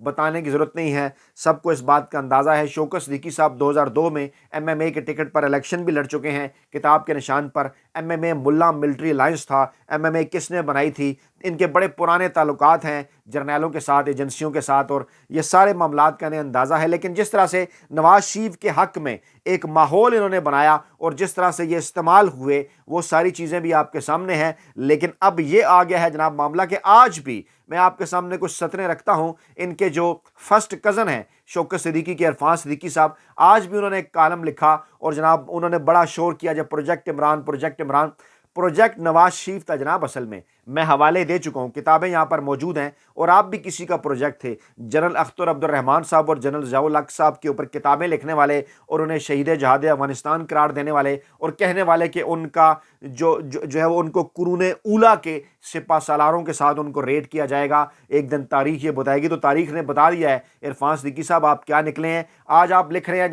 بتانے کی ضرورت نہیں ہے، سب کو اس بات کا اندازہ ہے۔ شوکت صدیقی صاحب 2002 میں MMA کے ٹکٹ پر الیکشن بھی لڑ چکے ہیں، کتاب کے نشان پر۔ MMA ملا ملٹری الائنس تھا، MMA کس نے بنائی تھی، ان کے بڑے پرانے تعلقات ہیں جرنیلوں کے ساتھ، ایجنسیوں کے ساتھ، اور یہ سارے معاملات کا انہیں اندازہ ہے۔ لیکن جس طرح سے نواز شریف کے حق میں ایک ماحول انہوں نے بنایا اور جس طرح سے یہ استعمال ہوئے، وہ ساری چیزیں بھی آپ کے سامنے ہیں۔ لیکن اب یہ آ گیا ہے جناب معاملہ کہ آج بھی میں آپ کے سامنے کچھ سطریں رکھتا ہوں، ان کے جو فرسٹ کزن ہیں شوکت صدیقی کے، عرفان صدیقی صاحب، آج بھی انہوں نے ایک کالم لکھا اور جناب انہوں نے بڑا شور کیا جب project Imran, project Imran, project Nawaz Sharif تھا جناب۔ اصل میں حوالے دے چکا ہوں، کتابیں یہاں پر موجود ہیں، اور آپ بھی کسی کا پروجیکٹ تھے۔ جنرل اختر عبد الرحمان صاحب اور جنرل ضیاء الحق صاحب کے اوپر کتابیں لکھنے والے اور انہیں شہید جہاد افغانستان قرار دینے والے اور کہنے والے کہ ان کا جو ہے وہ ان کو قرون اولیٰ کے سپہ سالاروں کے ساتھ ان کو ریٹ کیا جائے گا، ایک دن تاریخ یہ بتائے گی۔ تو تاریخ نے بتا دیا ہے عرفان صدیقی صاحب آپ کیا نکلے ہیں۔ آج آپ لکھ رہے ہیں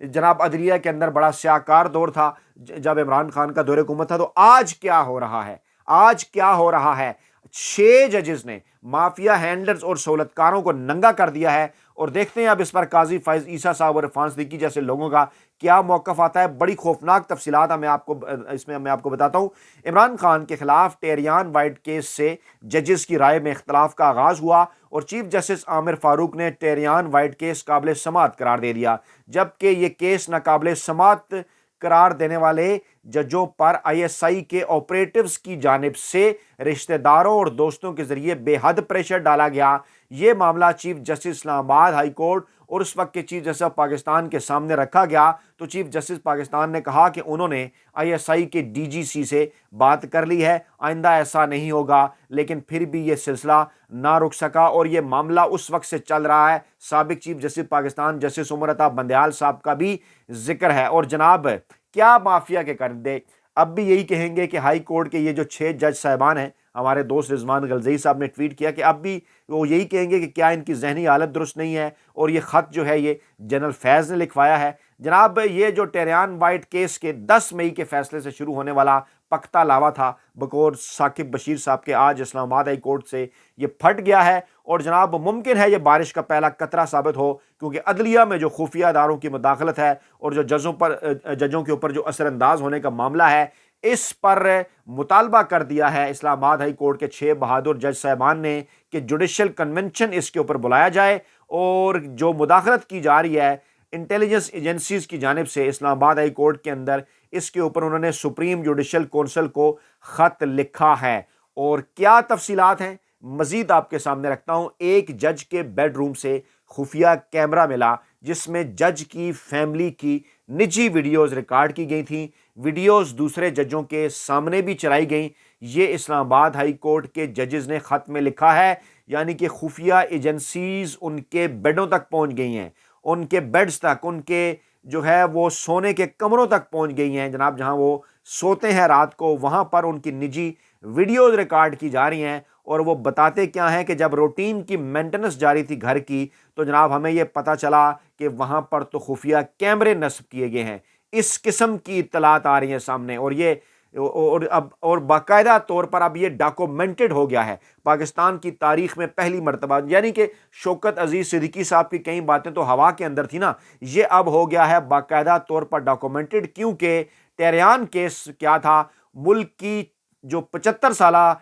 جناب عدلیہ کے اندر بڑا سیاہکار دور تھا جب عمران خان کا دور حکومت تھا، تو آج کیا ہو رہا ہے؟ آج کیا ہو رہا ہے؟ 6 ججز نے مافیا ہینڈلرز اور سہولتکاروں کو ننگا کر دیا ہے، اور دیکھتے ہیں اب اس پر قاضی فائز عیسیٰ صاحب اور عرفان صدیقی جیسے لوگوں کا کیا موقف آتا ہے۔ بڑی خوفناک تفصیلات میں آپ کو بتاتا ہوں۔ عمران خان کے خلاف ٹیریان وائٹ کیس سے ججز کی رائے میں اختلاف کا آغاز ہوا اور چیف جسٹس عامر فاروق نے ٹیریان وائٹ کیس قابل سماعت قرار دے دیا، جبکہ یہ کیس ناقابل سماعت قرار دینے والے ججوں پر ISI کے آپریٹوز کی جانب سے رشتہ داروں اور دوستوں کے ذریعے بے حد پریشر ڈالا گیا۔ یہ معاملہ چیف جسٹس اسلام آباد ہائی کورٹ اور اس وقت کے چیف جسٹس آف پاکستان کے سامنے رکھا گیا، تو چیف جسٹس پاکستان نے کہا کہ انہوں نے ISI کے DGC سے بات کر لی ہے، آئندہ ایسا نہیں ہوگا۔ لیکن پھر بھی یہ سلسلہ نہ رک سکا اور یہ معاملہ اس وقت سے چل رہا ہے۔ سابق chief justice Pakistan justice Umar Ata Bandial صاحب کا بھی ذکر ہے، اور جناب کیا مافیا کے کرندے اب بھی یہی کہیں گے کہ ہائی کورٹ کے یہ جو 6 جج صاحبان ہیں، ہمارے دوست رضوان غلزئی صاحب نے ٹویٹ کیا کہ اب بھی وہ یہی کہیں گے کہ کیا ان کی ذہنی حالت درست نہیں ہے، اور یہ خط جو ہے یہ جنرل فیض نے لکھوایا ہے۔ جناب یہ جو ٹیریان وائٹ کیس کے 10 مئی کے فیصلے سے شروع ہونے والا پختہ لاوا تھا بقول ثاقب بشیر صاحب کے، آج اسلام آباد ہائی کورٹ سے یہ پھٹ گیا ہے، اور جناب ممکن ہے یہ بارش کا پہلا قطرہ ثابت ہو، کیونکہ عدلیہ میں جو خفیہ اداروں کی مداخلت ہے اور جو ججوں کے اوپر جو اثر انداز ہونے کا معاملہ ہے، اس پر مطالبہ کر دیا ہے اسلام آباد ہائی کورٹ کے 6 بہادر جج صاحبان نے کہ جوڈیشل کنونشن اس کے اوپر بلایا جائے، اور جو مداخلت کی جا رہی ہے انٹیلیجنس ایجنسیز کی جانب سے اسلام آباد ہائی کورٹ کے اندر، اس کے اوپر انہوں نے سپریم جوڈیشل کونسل کو خط لکھا ہے۔ اور کیا تفصیلات ہیں مزید آپ کے سامنے رکھتا ہوں۔ ایک جج کے بیڈ روم سے خفیہ کیمرہ ملا جس میں جج کی فیملی کی نجی ویڈیوز ریکارڈ کی گئی تھیں، ویڈیوز دوسرے ججوں کے سامنے بھی چلائی گئیں۔ یہ اسلام آباد ہائی کورٹ کے ججز نے خط میں لکھا ہے، یعنی کہ خفیہ ایجنسیز ان کے بیڈوں تک پہنچ گئی ہیں، ان کے بیڈز تک، ان کے جو ہے وہ سونے کے کمروں تک پہنچ گئی ہیں جناب، جہاں وہ سوتے ہیں رات کو، وہاں پر ان کی نجی ویڈیوز ریکارڈ کی جا رہی ہیں۔ اور وہ بتاتے کیا ہیں کہ جب روٹین کی مینٹننس جاری تھی گھر کی، تو جناب ہمیں یہ پتہ چلا کہ وہاں پر تو خفیہ کیمرے نصب کیے گئے ہیں۔ اس قسم کی اطلاعات آ رہی ہیں سامنے، اور باقاعدہ طور پر اب یہ ڈاکومنٹڈ ہو گیا ہے پاکستان کی تاریخ میں پہلی مرتبہ، یعنی کہ شوکت عزیز صدیقی صاحب کی کئی باتیں تو ہوا کے اندر تھی نا، یہ اب ہو گیا ہے باقاعدہ طور پر ڈاکومنٹڈ، کیونکہ ٹیریان کیس کیا تھا، ملک کی جو 75 سالہ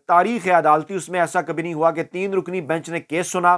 تاریخ عدالتی اس میں ایسا کبھی نہیں ہوا کہ 3 رکنی بینچ نے کیس سنا،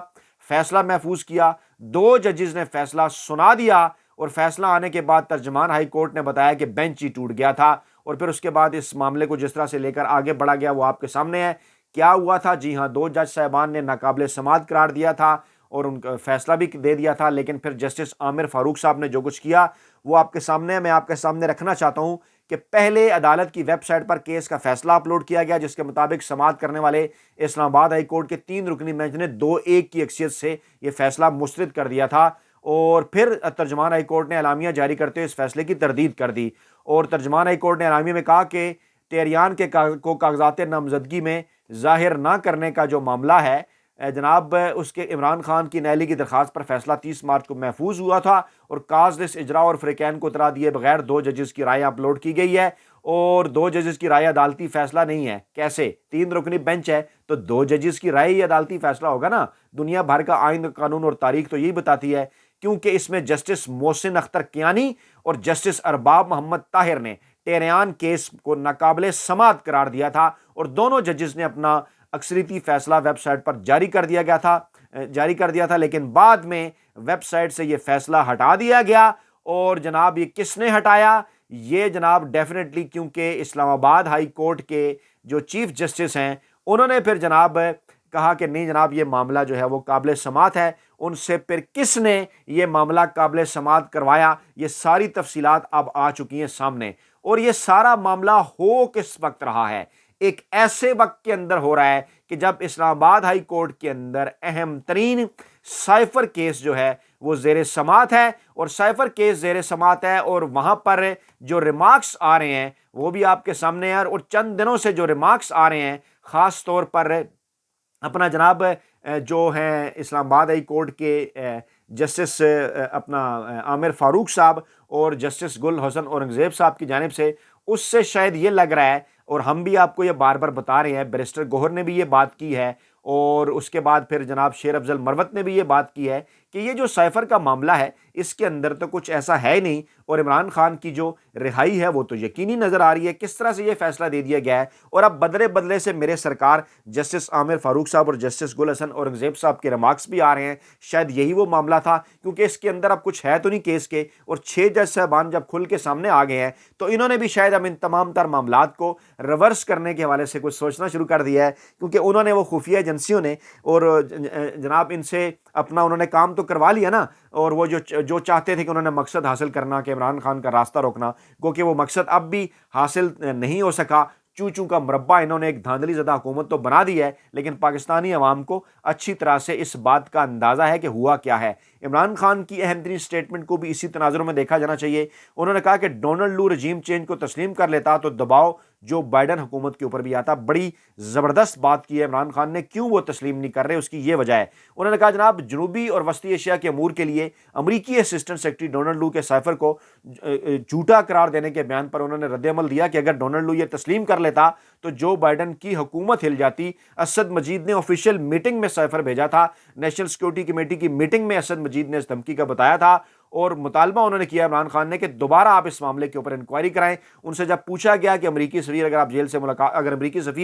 فیصلہ محفوظ کیا، 2 ججز نے فیصلہ سنا دیا، اور فیصلہ آنے کے بعد ترجمان ہائی کورٹ نے بتایا کہ بینچ ہی ٹوٹ گیا تھا۔ اور پھر اس کے بعد اس معاملے کو جس طرح سے لے کر آگے بڑھا گیا وہ آپ کے سامنے ہے۔ کیا ہوا تھا؟ جی ہاں، 2 جج صاحبان نے ناقابل سماعت قرار دیا تھا اور ان کا فیصلہ بھی دے دیا تھا، لیکن پھر جسٹس عامر فاروق صاحب نے جو کچھ کیا وہ آپ کے سامنے ہے۔ میں آپ کے سامنے رکھنا چاہتا ہوں کہ پہلے عدالت کی ویب سائٹ پر کیس کا فیصلہ اپلوڈ کیا گیا، جس کے مطابق سماعت کرنے والے اسلام آباد ہائی کورٹ کے 3 رکنی بینچ نے 2-1 کی اکثریت سے یہ فیصلہ مسترد کر دیا تھا، اور پھر ترجمان ہائی کورٹ نے اعلامیہ جاری کرتے ہوئے اس فیصلے کی تردید کر دی، اور ترجمان ہائی کورٹ نے اعلامیہ میں کہا کہ ٹیریان کو کاغذات نامزدگی میں ظاہر نہ کرنے کا جو معاملہ ہے جناب، اس کے عمران خان کی نیلی کی درخواست پر فیصلہ 30 مارچ کو محفوظ ہوا تھا، اور کاز لسٹ اجرا اور فریقین کو اطلاع دیے بغیر 2 ججز کی رائے اپلوڈ کی گئی ہے، اور 2 ججز کی رائے عدالتی فیصلہ نہیں ہے۔ کیسے؟ 3 رکنی بینچ ہے تو 2 ججز کی رائے ہی عدالتی فیصلہ ہوگا نا، دنیا بھر کا آئین قانون اور تاریخ تو یہی بتاتی ہے، کیونکہ اس میں جسٹس محسن اختر کیانی اور جسٹس ارباب محمد طاہر نے ٹیریان کیس کو ناقابل سماعت قرار دیا تھا، اور دونوں ججز نے اپنا اکثریتی فیصلہ ویب سائٹ پر جاری کر دیا تھا، لیکن بعد میں ویب سائٹ سے یہ فیصلہ ہٹا دیا گیا۔ اور جناب یہ کس نے ہٹایا؟ یہ جناب ڈیفینیٹلی کیونکہ اسلام آباد ہائی کورٹ کے جو چیف جسٹس ہیں انہوں نے پھر جناب کہا کہ نہیں جناب یہ معاملہ جو ہے وہ قابل سماعت ہے۔ ان سے پھر کس نے یہ معاملہ قابل سماعت کروایا، یہ ساری تفصیلات اب آ چکی ہیں سامنے، اور یہ سارا معاملہ ہو کس وقت رہا ہے؟ ایک ایسے وقت کے اندر ہو رہا ہے کہ جب اسلام آباد ہائی کورٹ کے اندر اہم ترین سائفر کیس جو ہے وہ زیر سماعت ہے، اور سائفر کیس زیر سماعت ہے، اور وہاں پر جو ریمارکس آ رہے ہیں وہ بھی آپ کے سامنے ہیں، اور چند دنوں سے جو ریمارکس آ رہے ہیں خاص طور پر اپنا جناب جو ہیں اسلام آباد ہائی کورٹ کے جسٹس اپنا عامر فاروق صاحب اور جسٹس گل حسن اورنگزیب صاحب کی جانب سے، اس سے شاید یہ لگ رہا ہے، اور ہم بھی آپ کو یہ بار بار بتا رہے ہیں، بیرسٹر گوہر نے بھی یہ بات کی ہے، اور اس کے بعد پھر جناب شیر افضل مروت نے بھی یہ بات کی ہے کہ یہ جو سائفر کا معاملہ ہے اس کے اندر تو کچھ ایسا ہے نہیں، اور عمران خان کی جو رہائی ہے وہ تو یقینی نظر آ رہی ہے۔ کس طرح سے یہ فیصلہ دے دیا گیا ہے، اور اب بدلے بدلے سے میرے سرکار جسٹس عامر فاروق صاحب اور جسٹس گل حسن اورنگزیب صاحب کے ریمارکس بھی آ رہے ہیں، شاید یہی وہ معاملہ تھا، کیونکہ اس کے اندر اب کچھ ہے تو نہیں کیس کے، اور 6 جج صاحبان جب کھل کے سامنے آ گئے ہیں تو انہوں نے بھی شاید اب ان تمام تر معاملات کو ریورس کرنے کے حوالے سے کچھ سوچنا شروع کر دیا ہے، کیونکہ انہوں نے وہ خفیہ ایجنسیوں نے اور جناب ان سے اپنا انہوں نے کام تو کروا لیا نا، اور وہ جو چاہتے تھے کہ انہوں نے مقصد حاصل کرنا کہ عمران خان کا راستہ روکنا، کیونکہ وہ مقصد اب بھی حاصل نہیں ہو سکا۔ چوں کا مربع انہوں نے ایک دھاندلی زدہ حکومت تو بنا دی ہے، لیکن پاکستانی عوام کو اچھی طرح سے اس بات کا اندازہ ہے کہ ہوا کیا ہے۔ عمران خان کی اہم ترین سٹیٹمنٹ کو بھی اسی تناظر میں دیکھا جانا چاہیے۔ انہوں نے کہا کہ ڈونلڈ لو رجیم چینج کو تسلیم کر لیتا تو دباؤ جو بائیڈن حکومت کے اوپر بھی آتا۔ بڑی زبردست بات کی ہے عمران خان نے، کیوں وہ تسلیم نہیں کر رہے اس کی یہ وجہ ہے۔ انہوں نے کہا جناب جنوبی اور وسطی ایشیا کے امور کے لیے امریکی اسسٹنٹ سیکرٹری ڈونلڈ لو کے سائفر کو جھوٹا قرار دینے کے بیان پر انہوں نے رد عمل دیا کہ اگر ڈونلڈ لو یہ تسلیم کر لیتا تو جو بائیڈن کی حکومت ہل جاتی۔ اسد مجید نے آفیشیل میٹنگ میں سائفر بھیجا تھا، نیشنل سیکورٹی کمیٹی کی میٹنگ میں اسد مجید نے اس دھمکی کا بتایا تھا، اور مطالبہ انہوں نے کیا عمران خان نے کہ دوبارہ آپ اس معاملے کے اوپر انکوائری کرائیں۔ ان سے جب پوچھا گیا کہ امریکی سفیر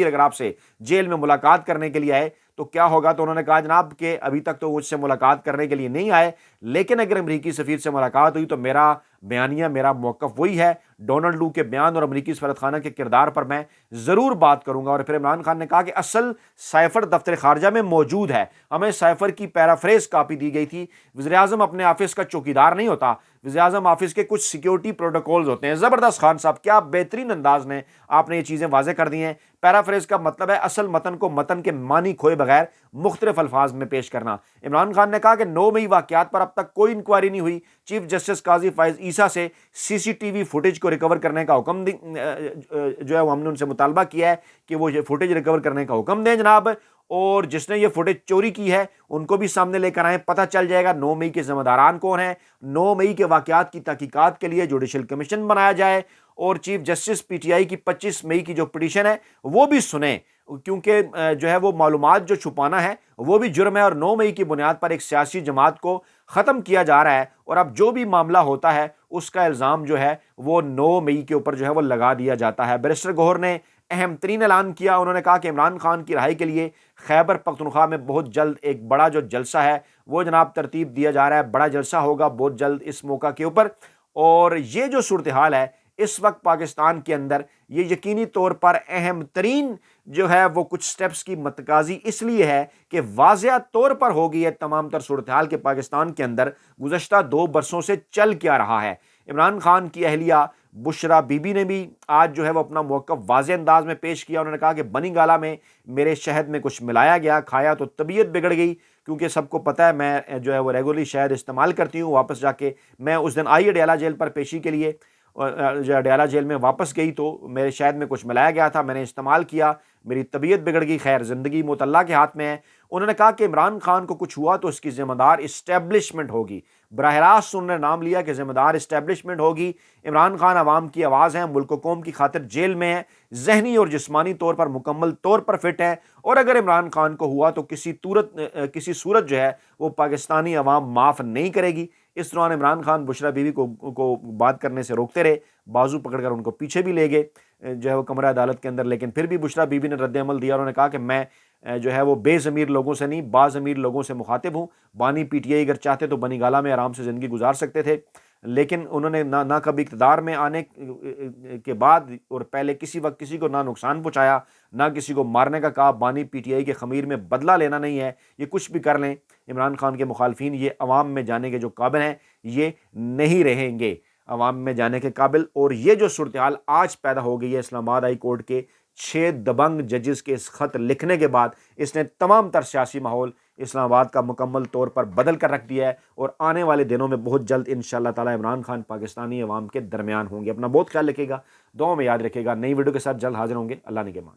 اگر آپ سے جیل میں ملاقات کرنے کے لیے آئے تو کیا ہوگا، تو انہوں نے کہا جناب کہ ابھی تک تو مجھ سے ملاقات کرنے کے لیے نہیں آئے، لیکن اگر امریکی سفیر سے ملاقات ہوئی تو میرا بیانیہ، میرا موقف وہی ہے، ڈونلڈ لو کے بیان اور امریکی سفارتخانہ کے کردار پر میں ضرور بات کروں گا۔ اور پھر عمران خان نے کہا کہ اصل سائفر دفتر خارجہ میں موجود ہے، ہمیں سائفر کی پیرافریز کاپی دی گئی تھی۔ وزیر اعظم اپنے آفس کا چوکیدار نہیں ہوتا، وزیر اعظم آفس کے کچھ سیکیورٹی پروٹوکولز ہوتے ہیں۔ زبردست خان صاحب، کیا بہترین انداز نے آپ نے یہ چیزیں واضح کر دی ہیں۔ پیرافریز کا مطلب ہے اصل متن کو متن کے معنی کھوئے بغیر مختلف الفاظ میں پیش کرنا۔ عمران خان نے کہا کہ 9 مئی واقعات پر اب تک کوئی انکوائری نہیں ہوئی۔ چیف جسٹس قاضی فائز عیسیٰ سے CCTV فوٹیج کو ریکور کرنے کا حکم جو ہے وہ ہم نے ان سے مطالبہ کیا ہے کہ وہ یہ فوٹیج ریکور کرنے کا حکم دیں جناب، اور جس نے یہ فوٹیج چوری کی ہے ان کو بھی سامنے لے کر آئیں، پتہ چل جائے گا 9 مئی کے ذمہ داران کون ہیں۔ 9 مئی کے واقعات کی تحقیقات کے لیے جوڈیشل کمیشن بنایا جائے، اور چیف جسٹس PTI کی 25 مئی کی جو پٹیشن ہے وہ بھی سنیں، کیونکہ جو ہے وہ معلومات جو چھپانا ہے وہ بھی جرم ہے، اور 9 مئی کی بنیاد پر ایک سیاسی جماعت کو ختم کیا جا رہا ہے، اور اب جو بھی معاملہ ہوتا ہے اس کا الزام جو ہے وہ 9 مئی کے اوپر جو ہے وہ لگا دیا جاتا ہے۔ بیرسٹر گوہر نے اہم ترین اعلان کیا، انہوں نے کہا کہ عمران خان کی رہائی کے لیے خیبر پختونخوا میں بہت جلد ایک بڑا جو جلسہ ہے وہ جناب ترتیب دیا جا رہا ہے، بڑا جلسہ ہوگا بہت جلد اس موقع کے اوپر۔ اور یہ جو صورتحال ہے اس وقت پاکستان کے اندر، یہ یقینی طور پر اہم ترین جو ہے وہ کچھ سٹیپس کی متقاضی اس لیے ہے کہ واضح طور پر ہوگی ہے تمام تر صورتحال کے پاکستان کے اندر گزشتہ 2 برسوں سے چل کیا رہا ہے۔ عمران خان کی اہلیہ بشرا بی بی نے بھی آج جو ہے وہ اپنا موقف واضح انداز میں پیش کیا۔ انہوں نے کہا کہ بنی گالہ میں میرے شہد میں کچھ ملایا گیا، کھایا تو طبیعت بگڑ گئی، کیونکہ سب کو پتہ ہے میں جو ہے وہ ریگولرلی شہد استعمال کرتی ہوں۔ واپس جا کے میں اس دن آئی اڈیالہ جیل پر پیشی کے لیے، جو اڈیالہ جیل میں واپس گئی تو میرے شہد میں کچھ ملایا گیا تھا، میں نے استعمال کیا، میری طبیعت بگڑ گئی۔ خیر زندگی موت اللہ کے ہاتھ میں ہے۔ انہوں نے کہا کہ عمران خان کو کچھ ہوا تو اس کی ذمہ دار اسٹیبلشمنٹ ہوگی، براہ راست انہوں نے نام لیا کہ ذمہ دار اسٹیبلشمنٹ ہوگی، عمران خان عوام کی آواز ہے، ملک و قوم کی خاطر جیل میں ہے، ذہنی اور جسمانی طور پر مکمل طور پر فٹ ہے، اور اگر عمران خان کو ہوا تو کسی صورت جو ہے وہ پاکستانی عوام معاف نہیں کرے گی۔ اس دوران عمران خان بشرا بیوی کو بات کرنے سے روکتے رہے، بازو پکڑ کر ان کو پیچھے بھی لے گئے جو ہے وہ کمرہ عدالت کے اندر، لیکن پھر بھی بشرا بیوی نے رد عمل دیا، انہوں نے کہا کہ میں جو ہے وہ بے ضمیر لوگوں سے نہیں، باضمیر لوگوں سے مخاطب ہوں۔ بانی پی ٹی آئی اگر چاہتے تو بنی گالہ میں آرام سے زندگی گزار سکتے تھے، لیکن انہوں نے نہ کبھی اقتدار میں آنے کے بعد اور پہلے کسی وقت کسی کو نہ نقصان پہنچایا، نہ کسی کو مارنے کا کہا۔ بانی پی ٹی آئی کے خمیر میں بدلہ لینا نہیں ہے، یہ کچھ بھی کر لیں، عمران خان کے مخالفین یہ عوام میں جانے کے جو قابل ہیں یہ نہیں رہیں گے عوام میں جانے کے قابل۔ اور یہ جو صورتحال آج پیدا ہو گئی ہے اسلام آباد ہائی کورٹ کے 6 دبنگ ججز کے اس خط لکھنے کے بعد، اس نے تمام تر سیاسی ماحول اسلام آباد کا مکمل طور پر بدل کر رکھ دیا ہے، اور آنے والے دنوں میں بہت جلد انشاءاللہ تعالی عمران خان پاکستانی عوام کے درمیان ہوں گے۔ اپنا بہت خیال رکھیے گا، دعاؤں میں یاد رکھیے گا۔ نئی ویڈیو کے ساتھ جلد حاضر ہوں گے۔ اللہ نگہبان۔